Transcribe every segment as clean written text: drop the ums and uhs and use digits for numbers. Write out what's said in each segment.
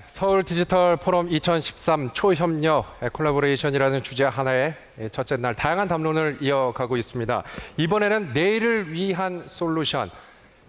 서울 디지털 포럼 2013 초협력 콜라보레이션이라는 주제 하나의 첫째 날 다양한 담론을 이어가고 있습니다. 이번에는 내일을 위한 솔루션,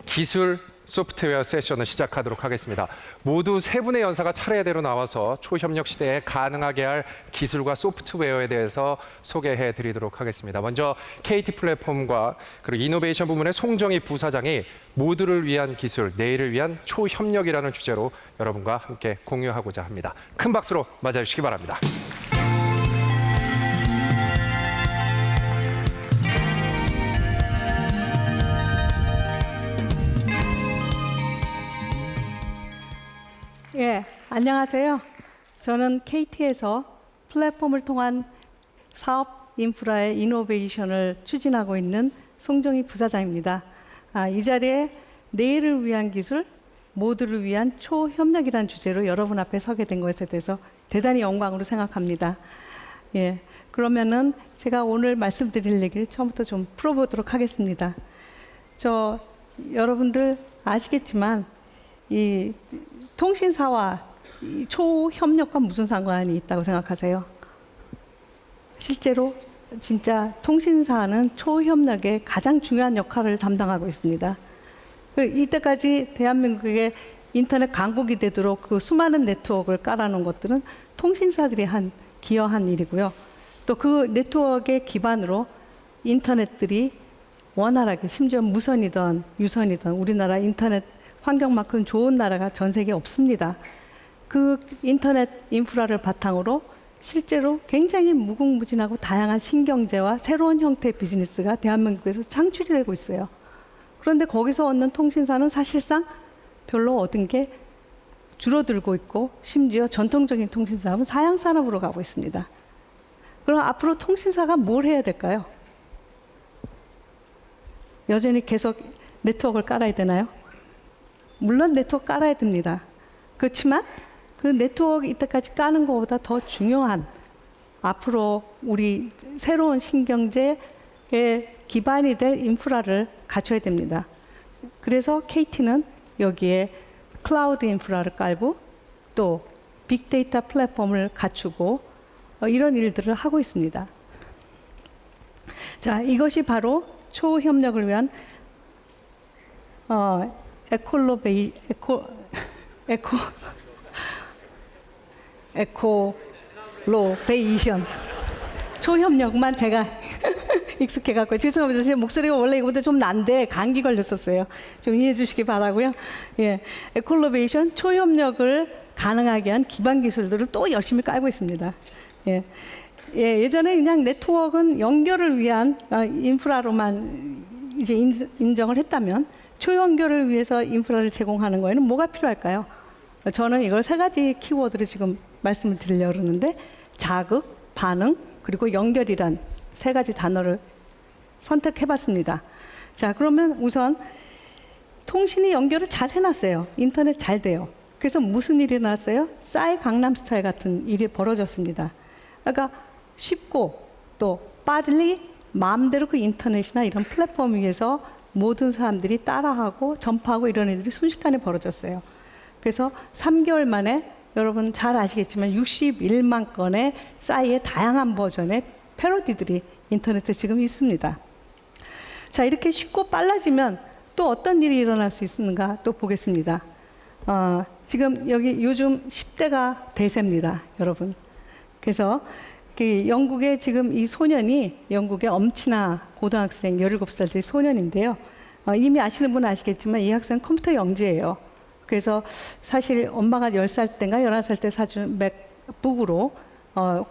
기술 소프트웨어 세션을 시작하도록 하겠습니다. 모두 세 분의 연사가 차례대로 나와서 초협력 시대에 가능하게 할 기술과 소프트웨어에 대해서 소개해 드리도록 하겠습니다. 먼저 KT 플랫폼과 그리고 이노베이션 부문의 송정희 부사장이 모두를 위한 기술, 내일을 위한 초협력이라는 주제로 여러분과 함께 공유하고자 합니다. 큰 박수로 맞아주시기 바랍니다. 예, 안녕하세요. 저는 KT에서 플랫폼을 통한 사업 인프라의 이노베이션을 추진하고 있는 송정희 부사장입니다. 이 자리에 내일을 위한 기술, 모두를 위한 초협력이라는 주제로 여러분 앞에 서게 된 것에 대해서 대단히 영광으로 생각합니다. 예, 그러면은 제가 오늘 말씀드릴 얘기를 처음부터 좀 풀어보도록 하겠습니다. 여러분들 아시겠지만 이 통신사와 이 초협력과 무슨 상관이 있다고 생각하세요? 실제로 진짜 통신사는 초협력의 가장 중요한 역할을 담당하고 있습니다. 이때까지 대한민국의 인터넷 강국이 되도록 그 수많은 네트워크를 깔아놓은 것들은 통신사들이 기여한 일이고요. 또 그 네트워크의 기반으로 인터넷들이 원활하게, 심지어 무선이든 유선이든 우리나라 인터넷 환경만큼 좋은 나라가 전 세계에 없습니다. 그 인터넷 인프라를 바탕으로 실제로 굉장히 무궁무진하고 다양한 신경제와 새로운 형태의 비즈니스가 대한민국에서 창출이 되고 있어요. 그런데 거기서 얻는 통신사는 사실상 별로 얻은 게 줄어들고 있고, 심지어 전통적인 통신사업은 사양산업으로 가고 있습니다. 그럼 앞으로 통신사가 뭘 해야 될까요? 여전히 계속 네트워크를 깔아야 되나요? 물론 네트워크 깔아야 됩니다. 그렇지만 그 네트워크 이때까지 까는 것보다 더 중요한, 앞으로 우리 새로운 신경제의 기반이 될 인프라를 갖춰야 됩니다. 그래서 KT는 여기에 클라우드 인프라를 깔고 또 빅데이터 플랫폼을 갖추고 이런 일들을 하고 있습니다. 자, 이것이 바로 초협력을 위한 에콜로베이션 초협력만 제가 익숙해갖고 죄송합니다. 제 목소리가 원래 이거보다 좀 난데 감기 걸렸었어요. 좀 이해해 주시기 바라고요. 예, 에콜로베이션 초협력을 가능하게 한 기반 기술들을 또 열심히 깔고 있습니다. 예전에 그냥 네트워크는 연결을 위한 인프라로만 이제 인정을 했다면 초연결을 위해서 인프라를 제공하는 거에는 뭐가 필요할까요? 저는 이걸 세 가지 키워드로 지금 말씀을 드리려고 그러는데, 자극, 반응, 그리고 연결이란 세 가지 단어를 선택해봤습니다. 자, 그러면 우선 통신이 연결을 잘 해놨어요. 인터넷 잘 돼요. 그래서 무슨 일이 일어났어요? 싸이 강남스타일 같은 일이 벌어졌습니다. 그러니까 쉽고 또 빨리 마음대로 그 인터넷이나 이런 플랫폼 위에서 모든 사람들이 따라하고 전파하고 이런 일들이 순식간에 벌어졌어요. 그래서 3개월 만에 여러분 잘 아시겠지만 61만 건의 싸이의 다양한 버전의 패러디들이 인터넷에 지금 있습니다. 자, 이렇게 쉽고 빨라지면 또 어떤 일이 일어날 수 있는가 또 보겠습니다. 지금 여기 요즘 10대가 대세입니다, 여러분. 그래서 영국의 지금 이 소년이 영국의 엄친아 고등학생 17살짜리 소년인데요. 이미 아시는 분은 아시겠지만 이 학생 컴퓨터 영재예요. 그래서 사실 엄마가 10살 때인가 11살 때 사준 맥북으로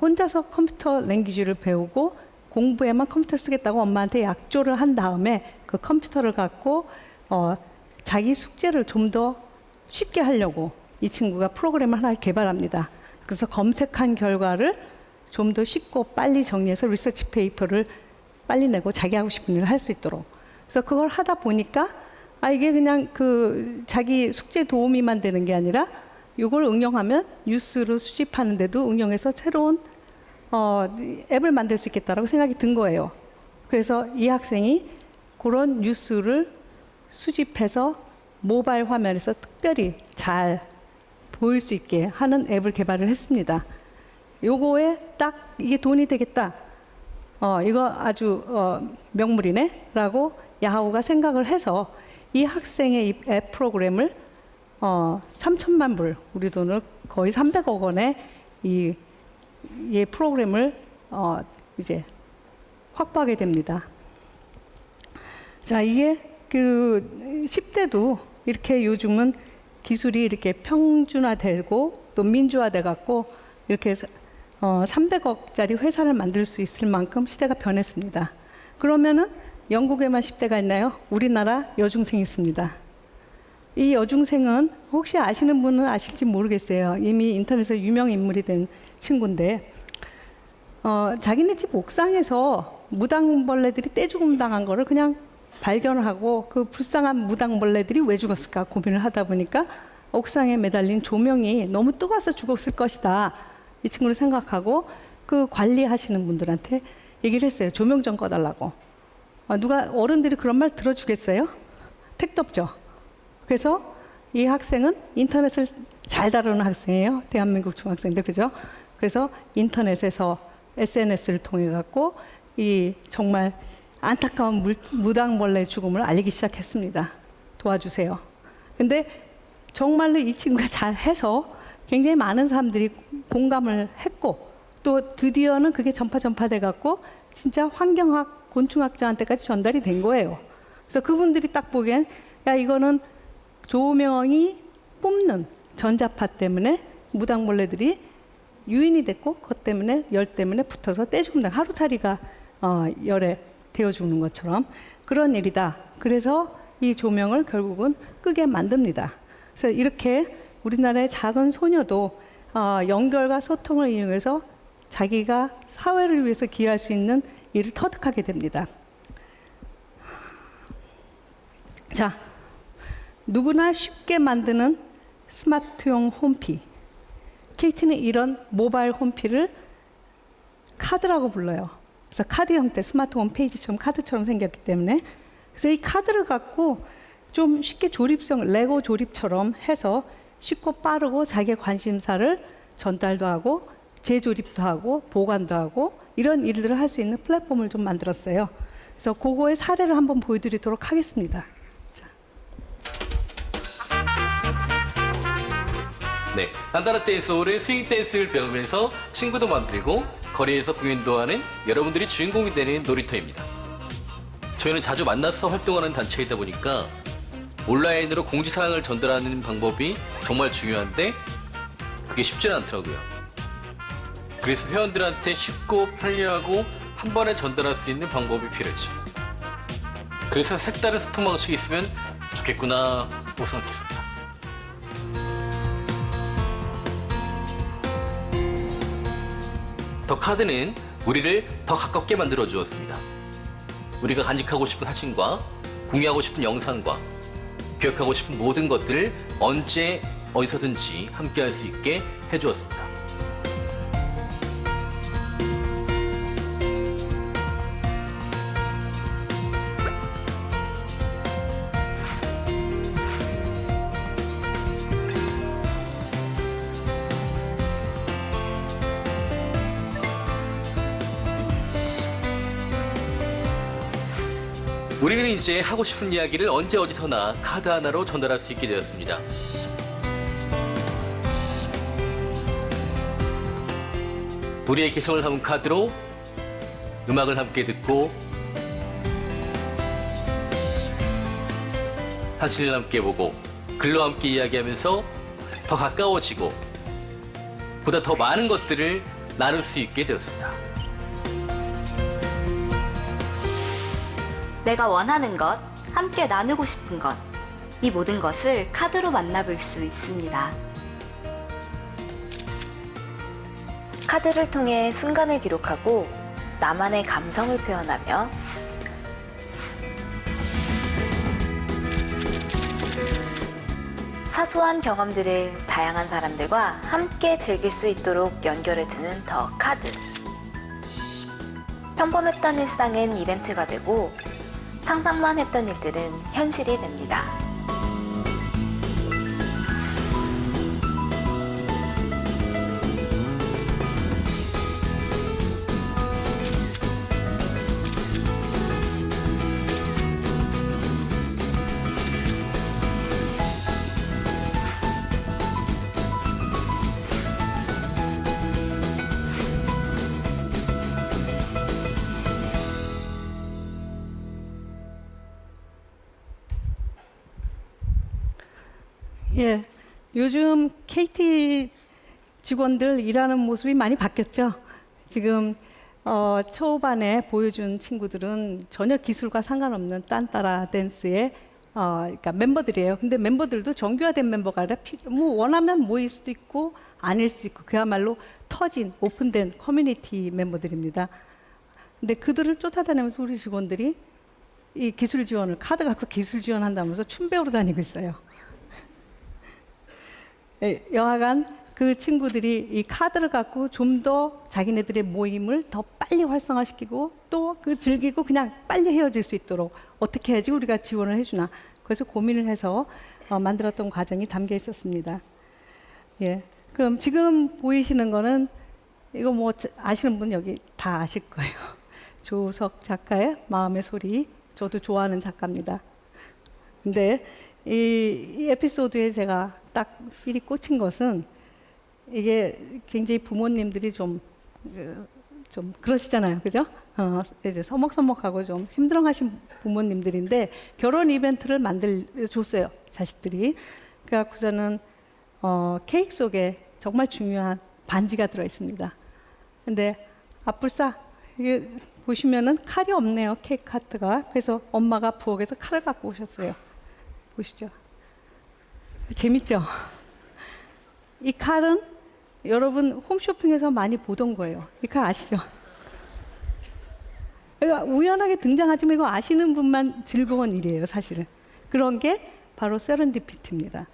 혼자서 컴퓨터 랭귀지를 배우고 공부에만 컴퓨터 쓰겠다고 엄마한테 약조를 한 다음에 그 컴퓨터를 갖고 자기 숙제를 좀 더 쉽게 하려고 이 친구가 프로그램을 하나 개발합니다. 그래서 검색한 결과를 좀 더 쉽고 빨리 정리해서 리서치 페이퍼를 빨리 내고 자기 하고 싶은 일을 할 수 있도록. 그래서 그걸 하다 보니까 이게 그냥 그 자기 숙제 도우미만 되는 게 아니라 이걸 응용하면 뉴스를 수집하는 데도 응용해서 새로운 앱을 만들 수 있겠다라고 생각이 든 거예요. 그래서 이 학생이 그런 뉴스를 수집해서 모바일 화면에서 특별히 잘 보일 수 있게 하는 앱을 개발을 했습니다. 요거에 딱 이게 돈이 되겠다. 이거 아주 명물이네 라고 야후가 생각을 해서 이 학생의 이 앱 프로그램을 3천만 불, 우리 돈을 거의 300억 원의 이 프로그램을 이제 확보하게 됩니다. 자, 이게 그 10대도 이렇게 요즘은 기술이 이렇게 평준화되고 또 민주화돼 갖고 이렇게 300억짜리 회사를 만들 수 있을 만큼 시대가 변했습니다. 그러면은 영국에만 10대가 있나요? 우리나라 여중생이 있습니다. 이 여중생은 혹시 아시는 분은 아실지 모르겠어요. 이미 인터넷에 유명 인물이 된 친구인데 자기네 집 옥상에서 무당벌레들이 떼죽음 당한 거를 그냥 발견을 하고 그 불쌍한 무당벌레들이 왜 죽었을까 고민을 하다 보니까 옥상에 매달린 조명이 너무 뜨거워서 죽었을 것이다. 이 친구를 생각하고 그 관리하시는 분들한테 얘기를 했어요. 조명 좀 꺼달라고. 누가 어른들이 그런 말 들어주겠어요? 택도 없죠. 그래서 이 학생은 인터넷을 잘 다루는 학생이에요. 대한민국 중학생들, 그죠? 그래서 인터넷에서 SNS를 통해 갖고 이 정말 안타까운 무당벌레 죽음을 알리기 시작했습니다. 도와주세요. 근데 정말로 이 친구가 잘해서 굉장히 많은 사람들이 공감을 했고 또 드디어는 그게 전파돼 갖고 진짜 환경학, 곤충학자한테까지 전달이 된 거예요. 그래서 그분들이 딱 보기엔 야, 이거는 조명이 뿜는 전자파 때문에 무당벌레들이 유인이 됐고 그것 때문에 열 때문에 붙어서 떼죽는다. 하루살이가 열에 데워 죽는 것처럼 그런 일이다. 그래서 이 조명을 결국은 끄게 만듭니다. 그래서 이렇게 우리나라의 작은 소녀도 연결과 소통을 이용해서 자기가 사회를 위해서 기여할 수 있는 일을 터득하게 됩니다. 자, 누구나 쉽게 만드는 스마트용 홈피. KT는 이런 모바일 홈피를 카드라고 불러요. 그래서 카드 형태, 스마트 홈페이지처럼 카드처럼 생겼기 때문에 그래서 이 카드를 갖고 좀 쉽게 조립성, 레고 조립처럼 해서 쉽고 빠르고 자기의 관심사를 전달도 하고 재조립도 하고 보관도 하고 이런 일들을 할 수 있는 플랫폼을 좀 만들었어요. 그래서 그거의 사례를 한번 보여드리도록 하겠습니다. 네, 한다라 댄스홀은 스윙 댄스를 배우면서 친구도 만들고 거리에서 공연도 하는 여러분들이 주인공이 되는 놀이터입니다. 저희는 자주 만나서 활동하는 단체이다 보니까 온라인으로 공지사항을 전달하는 방법이 정말 중요한데 그게 쉽지는 않더라고요. 그래서 회원들한테 쉽고 편리하고 한 번에 전달할 수 있는 방법이 필요했죠. 그래서 색다른 소통 방식이 있으면 좋겠구나 생각했습니다. 더 카드는 우리를 더 가깝게 만들어 주었습니다. 우리가 간직하고 싶은 사진과 공유하고 싶은 영상과 기억하고 싶은 모든 것들을 언제 어디서든지 함께 할 수 있게 해주었습니다. 우리는 이제 하고 싶은 이야기를 언제 어디서나 카드 하나로 전달할 수 있게 되었습니다. 우리의 개성을 담은 카드로 음악을 함께 듣고 사진을 함께 보고 글로 함께 이야기하면서 더 가까워지고 보다 더 많은 것들을 나눌 수 있게 되었습니다. 내가 원하는 것, 함께 나누고 싶은 것, 이 모든 것을 카드로 만나볼 수 있습니다. 카드를 통해 순간을 기록하고 나만의 감성을 표현하며 사소한 경험들을 다양한 사람들과 함께 즐길 수 있도록 연결해주는 더 카드. 평범했던 일상은 이벤트가 되고 상상만 했던 일들은 현실이 됩니다. 예, 요즘 KT 직원들 일하는 모습이 많이 바뀌었죠. 지금 초반에 보여준 친구들은 전혀 기술과 상관없는 딴따라 댄스의 그러니까 멤버들이에요. 근데 멤버들도 정규화된 멤버가 아니라 뭐 원하면 모일 수도 있고 아닐 수도 있고 그야말로 터진 오픈된 커뮤니티 멤버들입니다. 근데 그들을 쫓아다니면서 우리 직원들이 이 기술 지원을 카드 갖고 기술 지원한다면서 춤 배우러 다니고 있어요. 여하간 그 친구들이 이 카드를 갖고 좀 더 자기네들의 모임을 더 빨리 활성화시키고 또 그 즐기고 그냥 빨리 헤어질 수 있도록 어떻게 해야지 우리가 지원을 해주나. 그래서 고민을 해서 만들었던 과정이 담겨 있었습니다. 예. 그럼 지금 보이시는 거는 이거 뭐 아시는 분 여기 다 아실 거예요. 조석 작가의 마음의 소리. 저도 좋아하는 작가입니다. 근데 이 에피소드에 제가 딱 필이 꽂힌 것은 이게 굉장히 부모님들이 좀 그러시잖아요. 그죠? 이제 서먹서먹하고 좀 힘들어하신 부모님들인데 결혼 이벤트를 만들어줬어요. 자식들이. 그래갖고서는 케이크 속에 정말 중요한 반지가 들어있습니다. 근데 아뿔싸 이게 보시면은 칼이 없네요. 케이크 카트가. 그래서 엄마가 부엌에서 칼을 갖고 오셨어요. 보시죠. 재밌죠? 이 칼은 여러분 홈쇼핑에서 많이 보던 거예요. 이 칼 아시죠? 그러니까 우연하게 등장하지만 이거 아시는 분만 즐거운 일이에요, 사실은. 그런 게 바로 세렌디피티입니다.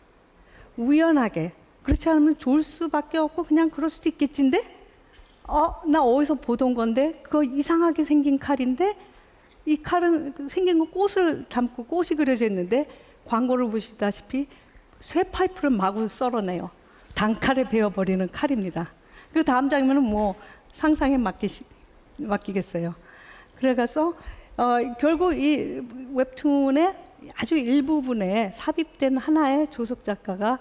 우연하게. 그렇지 않으면 좋을 수밖에 없고 그냥 그럴 수도 있겠지인데 나 어디서 보던 건데 그거 이상하게 생긴 칼인데 이 칼은 생긴 건 꽃을 담고 꽃이 그려져 있는데 광고를 보시다시피 쇠 파이프를 마구 썰어내요. 단칼에 베어버리는 칼입니다. 그 다음 장면은 뭐 상상에 맡기겠어요. 그래서 결국 이 웹툰의 아주 일부분에 삽입된 하나의 조석 작가가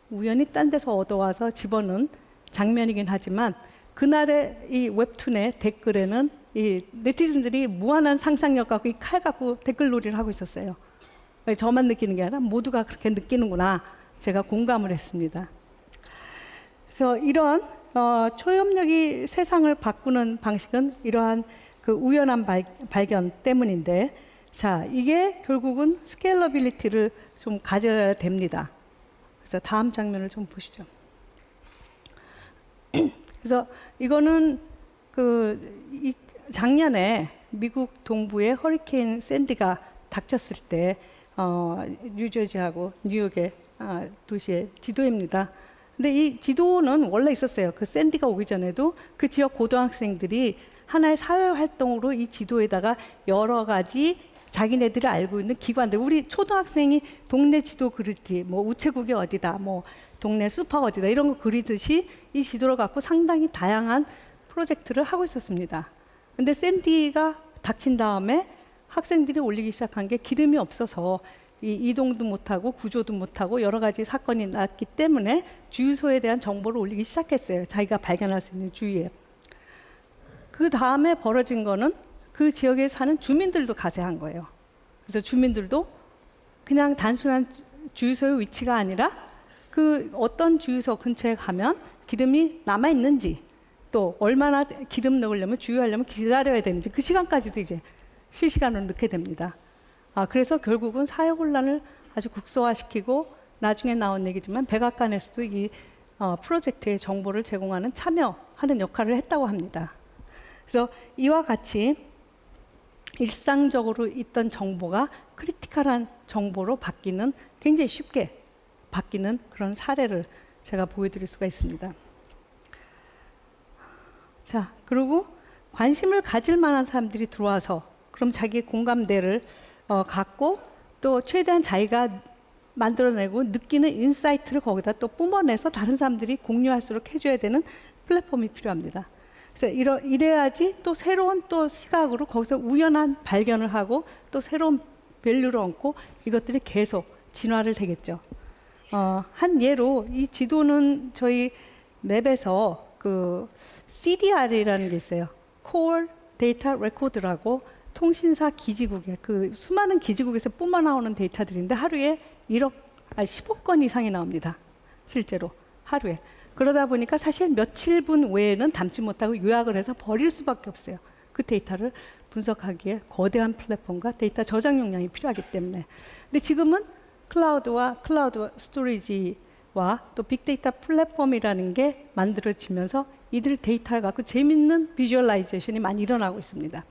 우연히 딴 데서 얻어와서 집어넣은 장면이긴 하지만 그날의 이 웹툰의 댓글에는 이 네티즌들이 무한한 상상력 갖고 이 칼 갖고 댓글놀이를 하고 있었어요. 저만 느끼는 게 아니라 모두가 그렇게 느끼는구나. 제가 공감을 했습니다. 그래서 이런 초협력이 세상을 바꾸는 방식은 이러한 그 우연한 발견 때문인데, 자, 이게 결국은 스케일러빌리티를 좀 가져야 됩니다. 그래서 다음 장면을 좀 보시죠. 그래서 이거는 작년에 미국 동부에 허리케인 샌디가 닥쳤을 때 뉴저지하고 뉴욕의 도시의 지도입니다. 근데 이 지도는 원래 있었어요. 그 샌디가 오기 전에도 그 지역 고등학생들이 하나의 사회 활동으로 이 지도에다가 여러 가지 자기네들이 알고 있는 기관들, 우리 초등학생이 동네 지도 그리지, 뭐 우체국이 어디다, 뭐 동네 슈퍼가 어디다 이런 거 그리듯이 이 지도를 갖고 상당히 다양한 프로젝트를 하고 있었습니다. 근데 샌디가 닥친 다음에 학생들이 올리기 시작한 게 기름이 없어서 이동도 못하고 구조도 못하고 여러 가지 사건이 났기 때문에 주유소에 대한 정보를 올리기 시작했어요. 자기가 발견할 수 있는 주위에. 그 다음에 벌어진 거는 그 지역에 사는 주민들도 가세한 거예요. 그래서 주민들도 그냥 단순한 주유소의 위치가 아니라 그 어떤 주유소 근처에 가면 기름이 남아있는지 또 얼마나 기름 넣으려면 주유하려면 기다려야 되는지 그 시간까지도 이제 실시간으로 넣게 됩니다. 그래서 결국은 사회 혼란을 아주 국소화시키고 나중에 나온 얘기지만 백악관에서도 이 프로젝트의 정보를 제공하는 참여하는 역할을 했다고 합니다. 그래서 이와 같이 일상적으로 있던 정보가 크리티컬한 정보로 바뀌는 굉장히 쉽게 바뀌는 그런 사례를 제가 보여드릴 수가 있습니다. 자, 그리고 관심을 가질 만한 사람들이 들어와서 그럼 자기 공감대를 갖고 또 최대한 자기가 만들어내고 느끼는 인사이트를 거기다 또 뿜어내서 다른 사람들이 공유할 수 있도록 해줘야 되는 플랫폼이 필요합니다. 그래서 이래야지 또 새로운 또 시각으로 거기서 우연한 발견을 하고 또 새로운 밸류를 얻고 이것들이 계속 진화를 되겠죠. 한 예로 이 지도는 저희 맵에서 그 CDR이라는 게 있어요. Core Data Record라고 통신사 기지국에 그 수많은 기지국에서 뿜어나오는 데이터들인데 하루에 1억 10억 건 이상이 나옵니다. 실제로 하루에. 그러다 보니까 사실 며칠 분 외에는 담지 못하고 요약을 해서 버릴 수밖에 없어요. 그 데이터를 분석하기에 거대한 플랫폼과 데이터 저장 용량이 필요하기 때문에. 근데 지금은 클라우드 스토리지와 또 빅데이터 플랫폼이라는 게 만들어지면서 이들 데이터를 갖고 재밌는 비주얼라이제이션이 많이 일어나고 있습니다.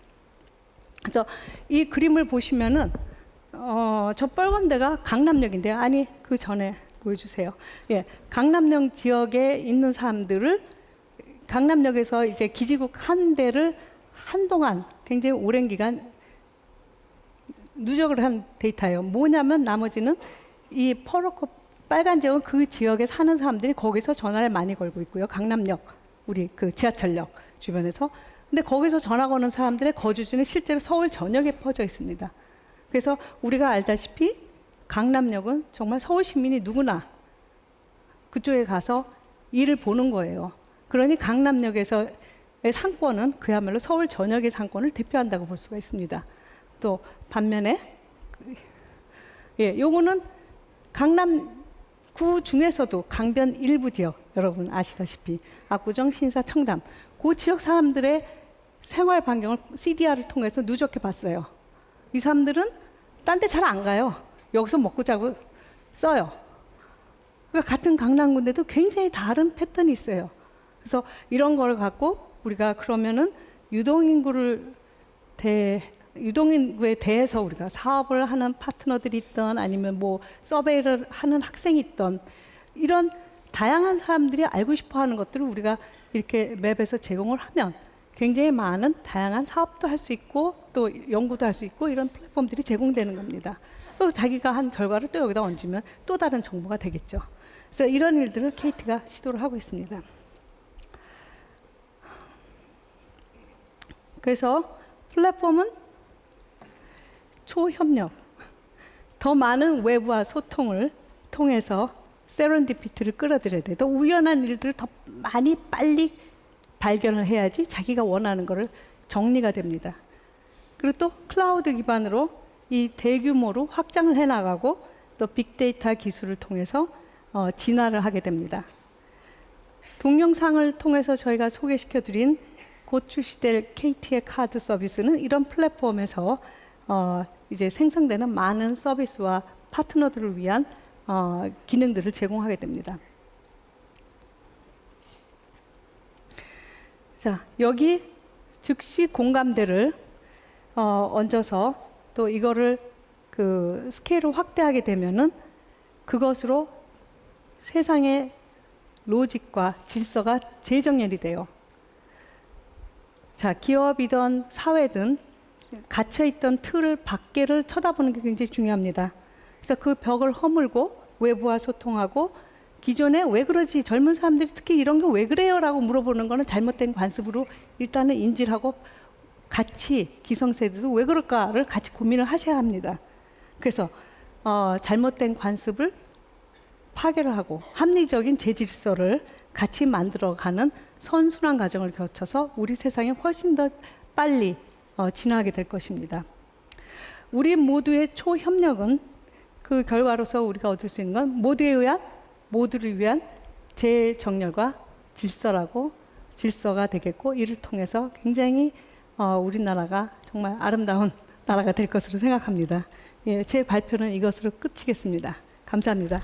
그래서 이 그림을 보시면은 저 빨간 데가 강남역인데요. 아니, 그 전에 보여주세요. 예, 강남역 지역에 있는 사람들을 강남역에서 이제 기지국 한 대를 한동안 굉장히 오랜 기간 누적을 한 데이터예요. 뭐냐면 나머지는 이 퍼렇고 빨간 지역은 그 지역에 사는 사람들이 거기서 전화를 많이 걸고 있고요. 강남역, 우리 그 지하철역 주변에서. 근데 거기서 전화 거는 사람들의 거주지는 실제로 서울 전역에 퍼져 있습니다. 그래서 우리가 알다시피 강남역은 정말 서울 시민이 누구나 그쪽에 가서 일을 보는 거예요. 그러니 강남역에서의 상권은 그야말로 서울 전역의 상권을 대표한다고 볼 수가 있습니다. 또 반면에 요거는 강남구 중에서도 강변 일부 지역, 여러분 아시다시피 압구정, 신사, 청담 그 지역 사람들의 생활 반경을 CDR을 통해서 누적해 봤어요. 이 사람들은 딴 데 잘 안 가요. 여기서 먹고 자고 써요. 그러니까 같은 강남구인데도 굉장히 다른 패턴이 있어요. 그래서 이런 걸 갖고 우리가 그러면은 유동인구에 대해서 우리가 사업을 하는 파트너들이 있던 아니면 뭐 서베이를 하는 학생이 있던 이런 다양한 사람들이 알고 싶어 하는 것들을 우리가 이렇게 맵에서 제공을 하면 굉장히 많은 다양한 사업도 할 수 있고 또 연구도 할 수 있고 이런 플랫폼들이 제공되는 겁니다. 또 자기가 한 결과를 또 여기다 얹으면 또 다른 정보가 되겠죠. 그래서 이런 일들을 KT가 시도를 하고 있습니다. 그래서 플랫폼은 초협력, 더 많은 외부와 소통을 통해서 세렌디피티를 끌어들여야 돼. 더 우연한 일들을 더 많이 빨리 발견을 해야지 자기가 원하는 것을 정리가 됩니다. 그리고 또 클라우드 기반으로 이 대규모로 확장을 해나가고 또 빅데이터 기술을 통해서 진화를 하게 됩니다. 동영상을 통해서 저희가 소개시켜드린 곧 출시될 KT의 카드 서비스는 이런 플랫폼에서 이제 생성되는 많은 서비스와 파트너들을 위한 기능들을 제공하게 됩니다. 자, 여기 즉시 공감대를 얹어서 또 이거를 그 스케일을 확대하게 되면은 그것으로 세상의 로직과 질서가 재정렬이 돼요. 자, 기업이든 사회든 갇혀있던 틀을 밖에를 쳐다보는 게 굉장히 중요합니다. 그래서 그 벽을 허물고 외부와 소통하고 기존에 왜 그러지? 젊은 사람들이 특히 이런 게 왜 그래요? 라고 물어보는 거는 잘못된 관습으로 일단은 인지를 하고 같이 기성세대도 왜 그럴까를 같이 고민을 하셔야 합니다. 그래서 잘못된 관습을 파괴를 하고 합리적인 재질서를 같이 만들어가는 선순환 과정을 거쳐서 우리 세상이 훨씬 더 빨리 진화하게 될 것입니다. 우리 모두의 초협력은 그 결과로서 우리가 얻을 수 있는 건 모두를 위한 재정렬과 질서가 되겠고 이를 통해서 굉장히 우리나라가 정말 아름다운 나라가 될 것으로 생각합니다. 예, 제 발표는 이것으로 끝이겠습니다. 감사합니다.